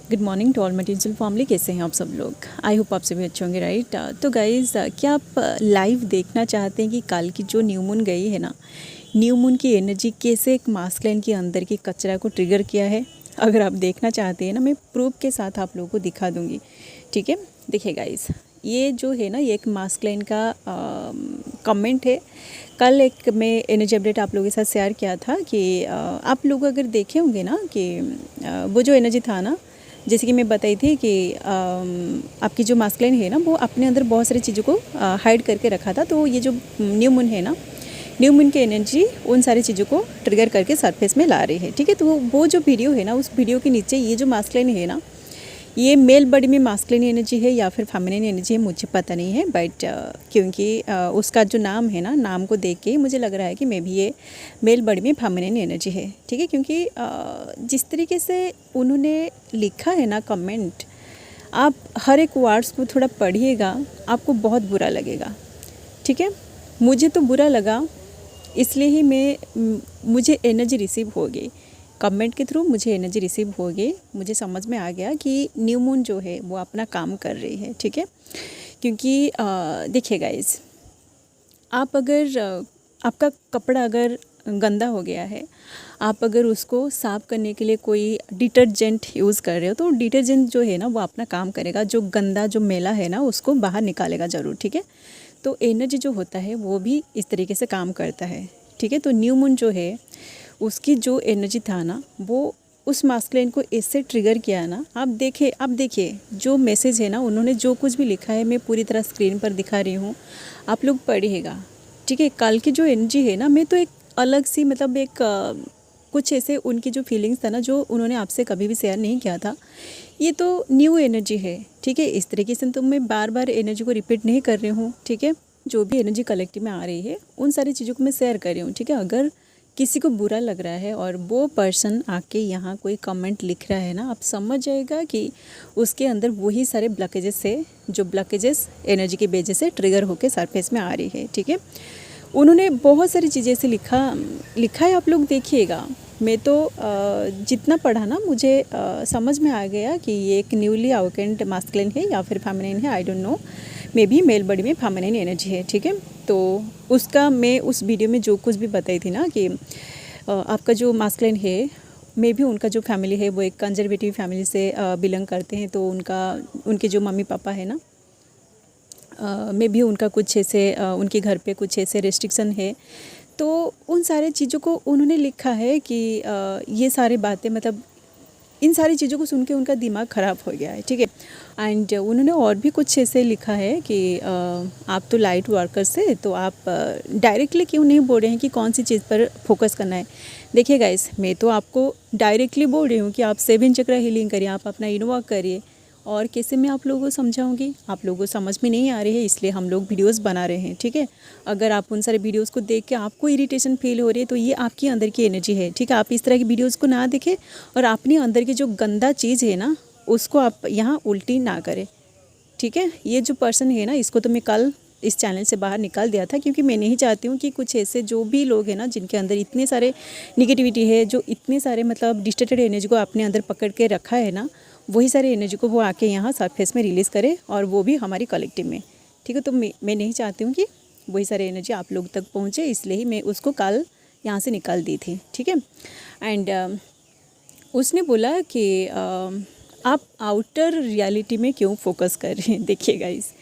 Good morning to all my tinsel family. कैसे हैं आप सब लोग? आई होप आप सभी अच्छे होंगे, राइट। तो गाइज़, क्या आप लाइव देखना चाहते हैं कि कल की जो न्यू मून गई है ना, न्यू मून की एनर्जी कैसे एक मास्कुलिन के अंदर की कचरा को ट्रिगर किया है? अगर आप देखना चाहते हैं ना, मैं प्रूफ के साथ आप लोगों को दिखा दूँगी, ठीक है। देखिए गाइज़, ये जो है ना, ये एक मास्कुलिन का कमेंट है। कल एक मैं एनर्जी अपडेट आप लोगों के साथ शेयर किया था कि आप लोग अगर देखे होंगे ना कि वो जो एनर्जी था ना, जैसे कि मैं बताई थी कि आपकी जो मास्कुलिन है ना, वो अपने अंदर बहुत सारी चीज़ों को हाइड करके रखा था। तो ये जो न्यू मून है ना, न्यू मून की एनर्जी उन सारी चीज़ों को ट्रिगर करके सरफेस में ला रही है, ठीक है। तो वो जो वीडियो है ना, उस वीडियो के नीचे ये जो मास्कुलिन है ना, ये मेल बॉडी में मास्कुलिन एनर्जी है या फिर फेमिनिन एनर्जी है, मुझे पता नहीं है। बट क्योंकि उसका जो नाम है ना, नाम को देख के मुझे लग रहा है कि मे भी ये मेल बॉडी में फेमिनिन एनर्जी है, ठीक है। क्योंकि जिस तरीके से उन्होंने लिखा है ना कमेंट, आप हर एक वर्ड्स को थोड़ा पढ़िएगा, आपको बहुत बुरा लगेगा, ठीक है। मुझे तो बुरा लगा, इसलिए ही मुझे एनर्जी रिसीव हो गई कमेंट के थ्रू। मुझे एनर्जी रिसीव हो गई, मुझे समझ में आ गया कि न्यू मून जो है वो अपना काम कर रही है, ठीक है। क्योंकि देखिए गाइस, आप अगर आपका कपड़ा अगर गंदा हो गया है, आप अगर उसको साफ़ करने के लिए कोई डिटर्जेंट यूज़ कर रहे हो, तो डिटर्जेंट जो है ना, वो अपना काम करेगा, जो गंदा जो मैला है ना, उसको बाहर निकालेगा ज़रूर, ठीक है। तो एनर्जी जो होता है वो भी इस तरीके से काम करता है, ठीक है। तो न्यू मून जो है, उसकी जो एनर्जी था ना, वो उस मास्कुलिन को इससे ट्रिगर किया ना। आप देखिए जो मैसेज है ना, उन्होंने जो कुछ भी लिखा है, मैं पूरी तरह स्क्रीन पर दिखा रही हूँ, आप लोग पढ़िएगा, ठीक है। कल की जो एनर्जी है ना, मैं तो एक अलग सी मतलब एक कुछ ऐसे उनकी जो फीलिंग्स था ना, जो उन्होंने आपसे कभी भी शेयर नहीं किया था, ये तो न्यू एनर्जी है, ठीक है। इस तरीके से तो मैं बार बार एनर्जी को रिपीट नहीं कर रही हूँ, ठीक है। जो भी एनर्जी कलेक्टिव में आ रही है, उन सारी चीज़ों को मैं शेयर कर रही हूँ, ठीक है। अगर किसी को बुरा लग रहा है और वो पर्सन आके यहाँ कोई कमेंट लिख रहा है ना, आप समझ जाएगा कि उसके अंदर वही सारे ब्लॉकेजेस से, जो ब्लॉकेजेस एनर्जी की वजह से ट्रिगर होकर सरफेस में आ रही है, ठीक है। उन्होंने बहुत सारी चीज़ें से लिखा है, आप लोग देखिएगा। मैं तो जितना पढ़ा ना, मुझे समझ में आ गया कि ये एक न्यूली अवेकेंड मास्कुलिन है या फिर फेमिनिन है, I don't know. Maybe male body में फेमिनिन एनर्जी है, ठीक है। तो उसका मैं उस वीडियो में जो कुछ भी बताई थी ना कि आपका जो मास्कुलिन है, मे भी उनका जो फैमिली है वो एक कंजर्वेटिव फैमिली से बिलोंग करते हैं। तो उनके जो मम्मी पापा है ना, मे भी उनका कुछ ऐसे उनके घर पे कुछ ऐसे रेस्ट्रिक्शन है। तो उन सारे चीज़ों को उन्होंने लिखा है कि ये सारी बातें, मतलब इन सारी चीज़ों को सुन के उनका दिमाग ख़राब हो गया है, ठीक है। एंड उन्होंने और भी कुछ ऐसे लिखा है कि आप तो लाइट वर्कर से, तो आप डायरेक्टली क्यों नहीं बोल रहे हैं कि कौन सी चीज़ पर फोकस करना है। देखिए गाइस, मैं तो आपको डायरेक्टली बोल रही हूँ कि आप 7 चक्र हीलिंग करिए, आप अपना इनवर्क करिए। और कैसे मैं आप लोगों को समझाऊंगी, आप लोगों को समझ में नहीं आ रही है, इसलिए हम लोग वीडियोस बना रहे हैं, ठीक है। अगर आप उन सारे वीडियोस को देख के आपको इरिटेशन फील हो रही है, तो ये आपके अंदर की एनर्जी है, ठीक है। आप इस तरह की वीडियोस को ना देखें और अपने अंदर की जो गंदा चीज़ है ना, उसको आप यहाँ उल्टी ना करें, ठीक है। ये जो पर्सन है ना, इसको तो मैं कल इस चैनल से बाहर निकाल दिया था, क्योंकि मैं नहीं चाहती हूँ कि कुछ ऐसे जो भी लोग हैं ना, जिनके अंदर इतने सारे निगेटिविटी है, जो इतने सारे मतलब डिस्टर्टेड एनर्जी को अपने अंदर पकड़ के रखा है ना, वही सारे एनर्जी को वो आके यहाँ सरफेस में रिलीज़ करे, और वो भी हमारी कलेक्टिव में, ठीक है। तो मैं नहीं चाहती हूँ कि वही सारे एनर्जी आप लोग तक पहुँचे, इसलिए ही मैं उसको कल यहाँ से निकाल दी थी, ठीक है। एंड उसने बोला कि आप आउटर रियलिटी में क्यों फोकस कर रहे हैं। देखिए गाइस,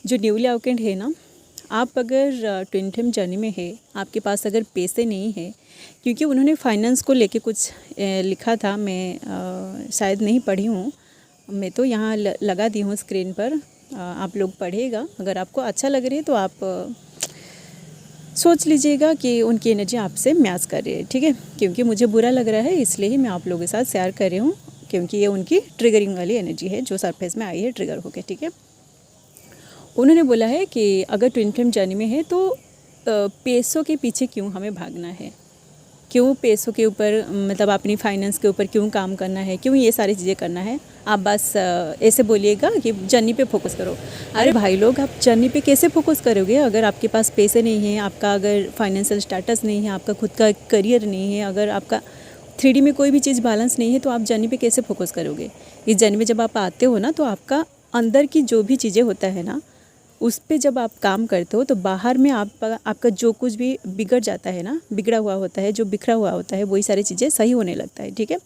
जो न्यूली अवेकेंड है ना, आप अगर ट्विन फ्लेम जर्नी में है, आपके पास अगर पैसे नहीं है, क्योंकि उन्होंने फाइनेंस को लेके कुछ लिखा था, मैं शायद नहीं पढ़ी हूँ, मैं तो यहाँ लगा दी हूँ स्क्रीन पर, आप लोग पढ़िएगा। अगर आपको अच्छा लग रही है तो आप सोच लीजिएगा कि उनकी एनर्जी आपसे मैच कर रही है, ठीक है। क्योंकि मुझे बुरा लग रहा है, इसलिए ही मैं आप लोगों के साथ शेयर कर रही हूँ, क्योंकि ये उनकी ट्रिगरिंग वाली एनर्जी है जो सरफेस में आई है ट्रिगर होकर, ठीक है। उन्होंने बोला है कि अगर ट्विन फ्लेम जर्नी में है तो पैसों के पीछे क्यों हमें भागना है, क्यों पैसों के ऊपर, मतलब अपनी फाइनेंस के ऊपर क्यों काम करना है, क्यों ये सारी चीज़ें करना है। आप बस ऐसे बोलिएगा कि जर्नी पे फोकस करो। अरे भाई लोग, आप जर्नी पे कैसे फोकस करोगे अगर आपके पास पैसे नहीं हैं, आपका अगर फाइनेंशियल स्टेटस नहीं है, आपका खुद का करियर नहीं है, अगर आपका 3D में कोई भी चीज़ बैलेंस नहीं है तो आप जर्नी पे कैसे फोकस करोगे। इस जर्नी में जब आप आते हो ना तो आपका अंदर की जो भी चीज़ें होता है ना उस पे जब आप काम करते हो तो बाहर में आपका जो कुछ भी बिगड़ जाता है ना, बिगड़ा हुआ होता है, जो बिखरा हुआ होता है, वही सारी चीज़ें सही होने लगता है। ठीक है,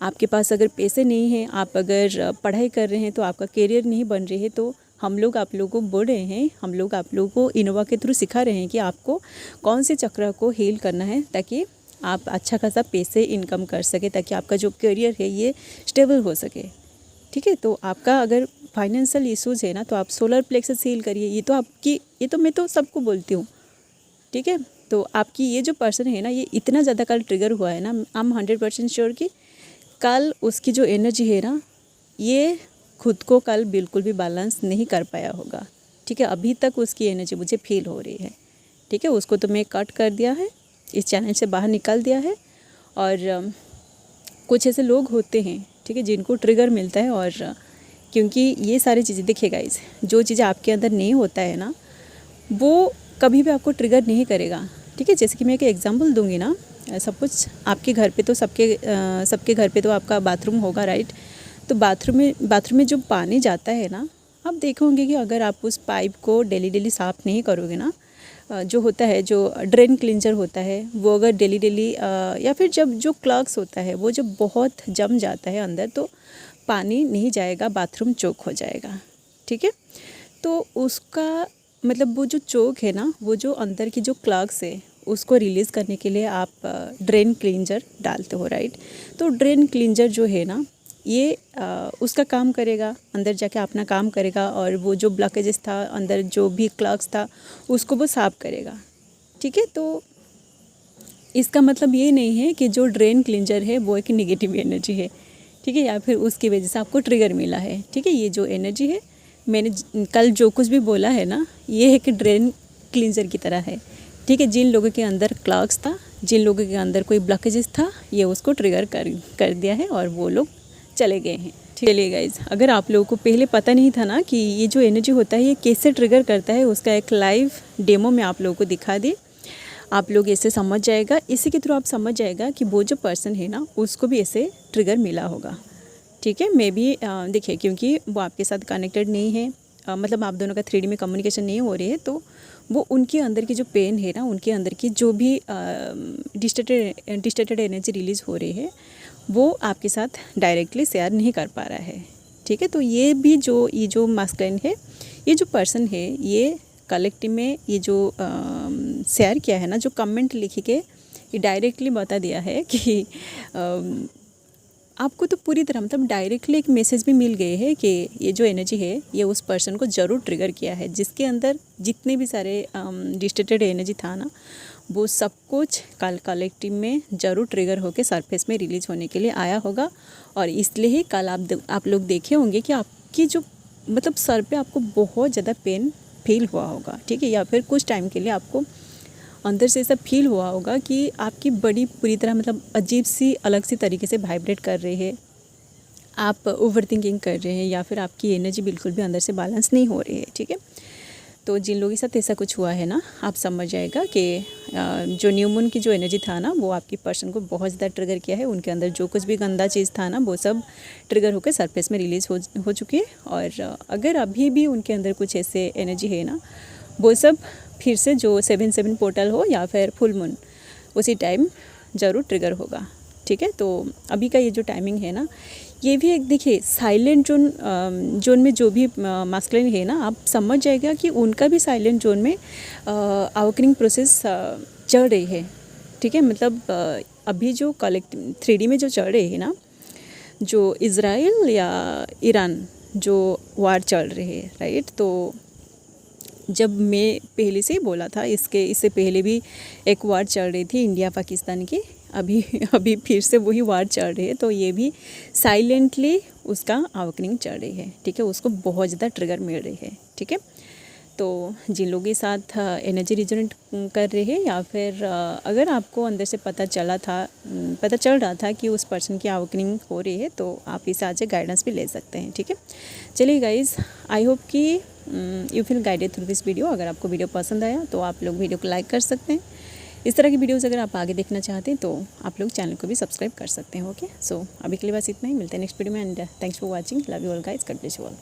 आपके पास अगर पैसे नहीं हैं, आप अगर पढ़ाई कर रहे हैं तो आपका करियर नहीं बन रही है, तो हम लोग आप लोगों को बोल रहे हैं, हम लोग आप लोगों को इनोवा के थ्रू सिखा रहे हैं कि आपको कौन से चक्र को हील करना है ताकि आप अच्छा खासा पैसे इनकम कर सके, ताकि आपका जो करियर है ये स्टेबल हो सके। ठीक है, तो आपका अगर फाइनेंशियल इश्यूज़ है ना तो आप सोलर प्लेक्सस हील करिए। ये तो मैं तो सबको बोलती हूँ। ठीक है, तो आपकी ये जो पर्सन है ना, ये इतना ज़्यादा कल ट्रिगर हुआ है ना, आई एम 100% श्योर कि कल उसकी जो एनर्जी है ना, ये खुद को कल बिल्कुल भी बैलेंस नहीं कर पाया होगा। ठीक है, अभी तक उसकी एनर्जी मुझे फील हो रही है। ठीक है, उसको तो मैं कट कर दिया है, इस चैनल से बाहर निकाल दिया है। और कुछ ऐसे लोग होते हैं, ठीक है, जिनको ट्रिगर मिलता है। और क्योंकि ये सारी चीज़ें, देखिए गाइस, जो चीज़ें आपके अंदर नहीं होता है ना वो कभी भी आपको ट्रिगर नहीं करेगा। ठीक है, जैसे कि मैं एक एग्जांपल दूंगी ना, सब कुछ आपके घर पे तो सबके घर पे तो आपका बाथरूम होगा, राइट। तो बाथरूम में जो पानी जाता है ना, आप देखोगे कि अगर आप उस पाइप को डेली साफ़ नहीं करोगे ना, जो होता है, जो ड्रेन क्लींजर होता है, वो अगर डेली या फिर जब जो क्लग्स होता है वो जब बहुत जम जाता है अंदर, तो पानी नहीं जाएगा, बाथरूम चोक हो जाएगा। ठीक है, तो उसका मतलब वो जो चोक है ना, वो जो अंदर की जो क्लग्स है उसको रिलीज़ करने के लिए आप ड्रेन क्लींजर डालते हो, राइट। तो ड्रेन क्लींजर जो है ना, ये उसका काम करेगा, अंदर जाके अपना काम करेगा, और वो जो ब्लॉकेजेस था अंदर, जो भी क्लग्स था, उसको वो साफ करेगा। ठीक है, तो इसका मतलब ये नहीं है कि जो ड्रेन क्लींजर है वो एक निगेटिव एनर्जी है। ठीक है, या फिर उसकी वजह से आपको ट्रिगर मिला है। ठीक है, ये जो एनर्जी है, मैंने कल जो कुछ भी बोला है ना, ये है कि ड्रेन क्लींजर की तरह है। ठीक है, जिन लोगों के अंदर क्लग्स था, जिन लोगों के अंदर कोई ब्लॉकेजेस था, ये उसको ट्रिगर कर दिया है और वो लोग चले गए हैं। चलिए गाइज, अगर आप लोगों को पहले पता नहीं था ना कि ये जो एनर्जी होता है ये कैसे ट्रिगर करता है, उसका एक लाइव डेमो मैं आप लोगों को दिखा दी। आप लोग ऐसे समझ जाएगा, इसी के थ्रू आप समझ जाएगा कि वो जो पर्सन है ना उसको भी ऐसे ट्रिगर मिला होगा। ठीक है, मे बी देखिए, क्योंकि वो आपके साथ कनेक्टेड नहीं है, मतलब आप दोनों का 3D में कम्युनिकेशन नहीं हो रही है, तो वो उनके अंदर की जो पेन है ना, उनके अंदर की जो भी डिस्टर्टेड एनर्जी रिलीज़ हो रही है, वो आपके साथ डायरेक्टली शेयर नहीं कर पा रहा है। ठीक है, तो ये जो मास्कुलिन है, ये जो पर्सन है, ये कलेक्टिव में ये जो शेयर किया है ना, जो कमेंट लिख के ये डायरेक्टली बता दिया है कि आपको तो पूरी तरह मतलब डायरेक्टली एक मैसेज भी मिल गए है कि ये जो एनर्जी है ये उस पर्सन को ज़रूर ट्रिगर किया है, जिसके अंदर जितने भी सारे डिस्टर्टेड एनर्जी था ना, वो सब कुछ कल कलेक्टिव में ज़रूर ट्रिगर होकर सरफेस में रिलीज होने के लिए आया होगा। और इसलिए ही कल आप लोग देखे होंगे कि आपकी जो मतलब सर पे आपको बहुत ज़्यादा पेन फील हुआ होगा। ठीक है, या फिर कुछ टाइम के लिए आपको अंदर से ऐसा फील हुआ होगा कि आपकी बॉडी पूरी तरह मतलब अजीब सी अलग सी तरीके से वाइब्रेट कर रही है, आप ओवर थिंकिंग कर रहे हैं, या फिर आपकी एनर्जी बिल्कुल भी अंदर से बैलेंस नहीं हो रही है। ठीक है, तो जिन लोगों के साथ ऐसा कुछ हुआ है ना, आप समझ जाएगा कि जो न्यू मून की जो एनर्जी था ना, वो आपकी पर्सन को बहुत ज़्यादा ट्रिगर किया है। उनके अंदर जो कुछ भी गंदा चीज़ था ना, वो सब ट्रिगर होकर सरफेस में रिलीज़ हो चुकी है। और अगर अभी भी उनके अंदर कुछ ऐसे एनर्जी है ना, वो सब फिर से जो 7/7 पोर्टल हो या फिर फुल मून, उसी टाइम ज़रूर ट्रिगर होगा। ठीक है, तो अभी का ये जो टाइमिंग है ना, ये भी एक देखिए साइलेंट जोन में जो भी मास्कुलिन है ना, आप समझ जाएगा कि उनका भी साइलेंट जोन में अवेकनिंग प्रोसेस चल रही है। ठीक है, मतलब अभी जो कलेक्टिव 3D में जो चल रही है ना, जो इज़राइल या ईरान जो वार चल रही है, राइट। तो जब मैं पहले से ही बोला था, इससे पहले भी एक वार चल रही थी इंडिया पाकिस्तान की, अभी फिर से वही वार चल रही है। तो ये भी साइलेंटली उसका अवेकनिंग चल रही है। ठीक है, उसको बहुत ज़्यादा ट्रिगर मिल रही है। ठीक है, तो जिन लोगों के साथ एनर्जी रिजोनेट कर रहे हैं, या फिर अगर आपको अंदर से पता चल रहा था कि उस पर्सन की अवेकनिंग हो रही है, तो आप इसे आज गाइडेंस भी ले सकते हैं। ठीक है, चलिए गाइज, आई होप कि you feel guided through this video. अगर आपको वीडियो पसंद आया तो आप लोग वीडियो को लाइक कर सकते हैं, इस तरह की वीडियोस अगर आप आगे देखना चाहते हैं तो आप लोग चैनल को भी सब्सक्राइब कर सकते हैं। ओके, सो अभी के लिए बस इतना ही, मिलते हैं नेक्स्ट वीडियो में and thanks for watching, love you all guys, God bless you all.